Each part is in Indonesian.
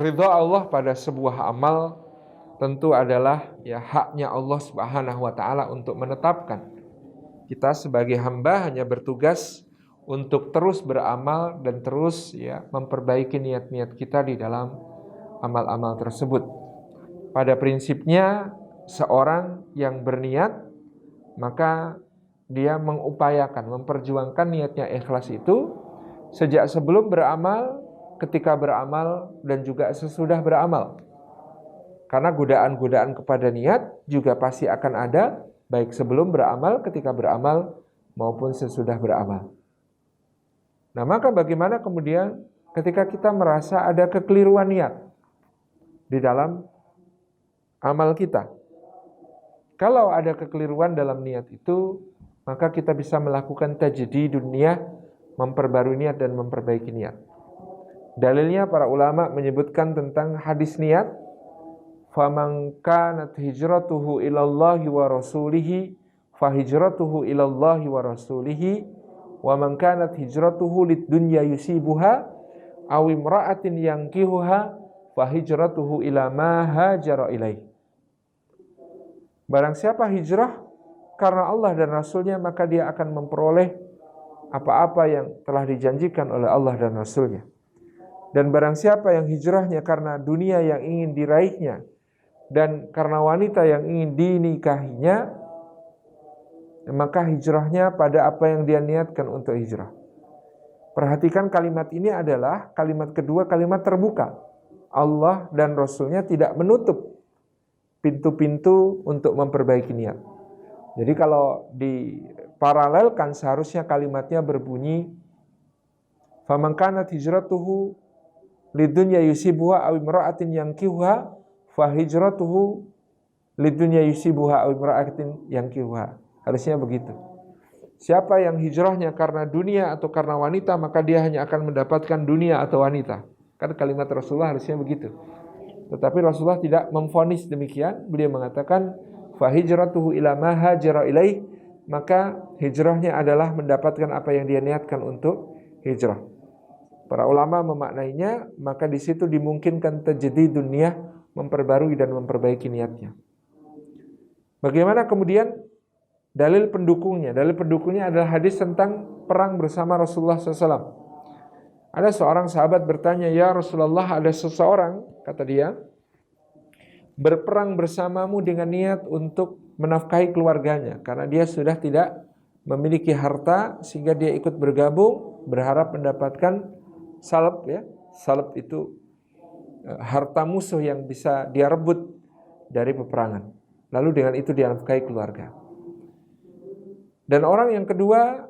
ridha Allah pada sebuah amal tentu adalah ya haknya Allah Subhanahu wa taala untuk menetapkan. Kita sebagai hamba hanya bertugas untuk terus beramal dan terus ya memperbaiki niat-niat kita di dalam amal-amal tersebut. Pada prinsipnya seorang yang berniat maka dia mengupayakan, memperjuangkan niatnya ikhlas itu sejak sebelum beramal, ketika beramal, dan juga sesudah beramal. Karena godaan-godaan kepada niat juga pasti akan ada, baik sebelum beramal, ketika beramal, maupun sesudah beramal. Nah, maka bagaimana kemudian ketika kita merasa ada kekeliruan niat di dalam amal kita? Kalau ada kekeliruan dalam niat itu, maka kita bisa melakukan tajdidun niyah, memperbarui niat dan memperbaiki niat. Dalilnya para ulama menyebutkan tentang hadis niat, faman kanat hijratuhu ilallahi wa rasulihi fahijratuhu ilallahi wa rasulihi wa man kanat hijratuhu lidunya yusibuha aw imra'atin yankihuha fahijratuhu ila ma hajara ilaih. Barang siapa hijrah karena Allah dan Rasulnya, maka dia akan memperoleh apa-apa yang telah dijanjikan oleh Allah dan Rasulnya. Dan barang siapa yang hijrahnya karena dunia yang ingin diraihnya dan karena wanita yang ingin dinikahinya, maka hijrahnya pada apa yang dia niatkan untuk hijrah. Perhatikan kalimat ini adalah kalimat kedua, kalimat terbuka. Allah dan Rasulnya tidak menutup pintu-pintu untuk memperbaiki niat. Jadi kalau diparalelkan seharusnya kalimatnya berbunyi faman kanat hijratuhu lidunya yusibuha aw imra'atin yankihuha fahijratuhu lidunya yusibuha aw imra'atin yankihuha. Harusnya begitu. Siapa yang hijrahnya karena dunia atau karena wanita, maka dia hanya akan mendapatkan dunia atau wanita. Kan kalimat Rasulullah harusnya begitu. Tetapi Rasulullah tidak memvonis demikian. Beliau mengatakan fahijratuhu ila ma hajara ilaih, maka hijrahnya adalah mendapatkan apa yang dia niatkan untuk hijrah. Para ulama memaknainya, maka di situ dimungkinkan tajdidun niyah, memperbarui dan memperbaiki niatnya. Bagaimana kemudian dalil pendukungnya? Dalil pendukungnya adalah hadis tentang perang bersama Rasulullah SAW. Ada seorang sahabat bertanya, "Ya Rasulullah, ada seseorang," kata dia, "berperang bersamamu dengan niat untuk menafkahi keluarganya, karena dia sudah tidak memiliki harta sehingga dia ikut bergabung berharap mendapatkan salab, ya. Salab itu harta musuh yang bisa dia rebut dari peperangan. Lalu dengan itu dia nafkahi keluarga. Dan orang yang kedua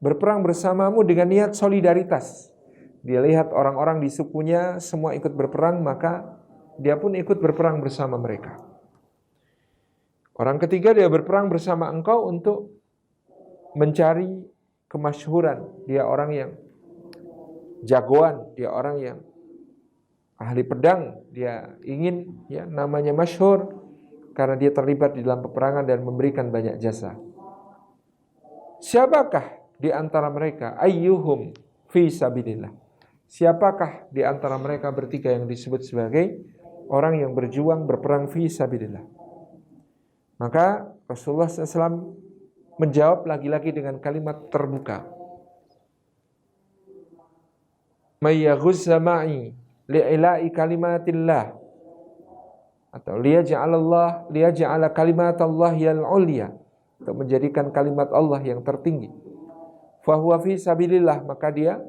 berperang bersamamu dengan niat solidaritas. Dia lihat orang-orang di sukunya semua ikut berperang, maka dia pun ikut berperang bersama mereka. Orang ketiga dia berperang bersama engkau untuk mencari kemasyhuran. Dia orang yang jagoan, dia orang yang ahli pedang, dia ingin ya namanya masyhur karena dia terlibat di dalam peperangan dan memberikan banyak jasa. Siapakah di antara mereka ayyuhum fi sabilillah? Siapakah di antara mereka bertiga yang disebut sebagai orang yang berjuang berperang fi sabilillah? Maka Rasulullah SAW menjawab lagi-lagi dengan kalimat terbuka. May yaghuzza ma'i li'ila'i kalimatillah, atau liyaj'ala kalimatallahi al-'ulya, untuk menjadikan kalimat Allah yang tertinggi. Fahuwa fi sabilillah, maka dia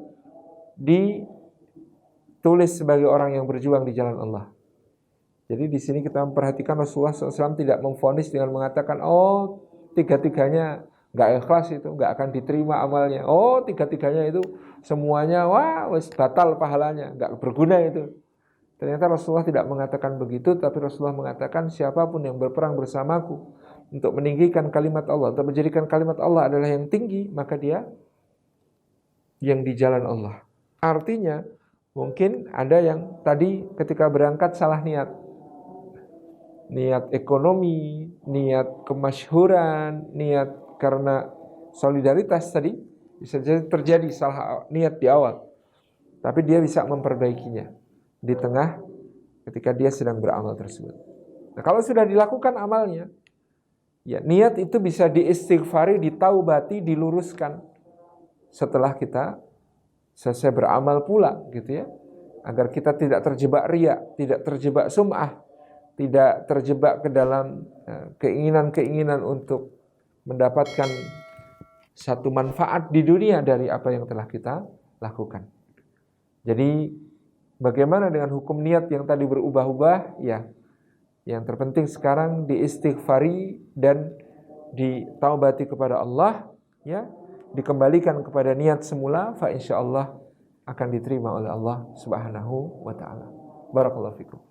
ditulis sebagai orang yang berjuang di jalan Allah. Jadi di sini kita memperhatikan Rasulullah SAW tidak memvonis dengan mengatakan, oh tiga-tiganya nggak ikhlas, itu nggak akan diterima amalnya. Oh tiga-tiganya itu semuanya wah wis batal pahalanya, nggak berguna itu. Ternyata Rasulullah tidak mengatakan begitu, tapi Rasulullah mengatakan siapapun yang berperang bersamaku untuk meninggikan kalimat Allah, untuk menjadikan kalimat Allah adalah yang tinggi, maka dia yang di jalan Allah. Artinya mungkin ada yang tadi ketika berangkat salah niat. Niat ekonomi, niat kemasyhuran, niat karena solidaritas tadi, bisa terjadi salah niat di awal. Tapi dia bisa memperbaikinya di tengah ketika dia sedang beramal tersebut. Nah, kalau sudah dilakukan amalnya, ya niat itu bisa diistighfari, ditaubati, diluruskan setelah kita selesai beramal pula, gitu ya. Agar kita tidak terjebak riya, tidak terjebak sum'ah, tidak terjebak ke dalam keinginan-keinginan untuk mendapatkan satu manfaat di dunia dari apa yang telah kita lakukan. Jadi bagaimana dengan hukum niat yang tadi berubah-ubah? Ya, yang terpenting sekarang diistighfari dan ditaubati kepada Allah, ya, dikembalikan kepada niat semula, fa insyaallah akan diterima oleh Allah Subhanahu wa taala. Barakallahu fikum.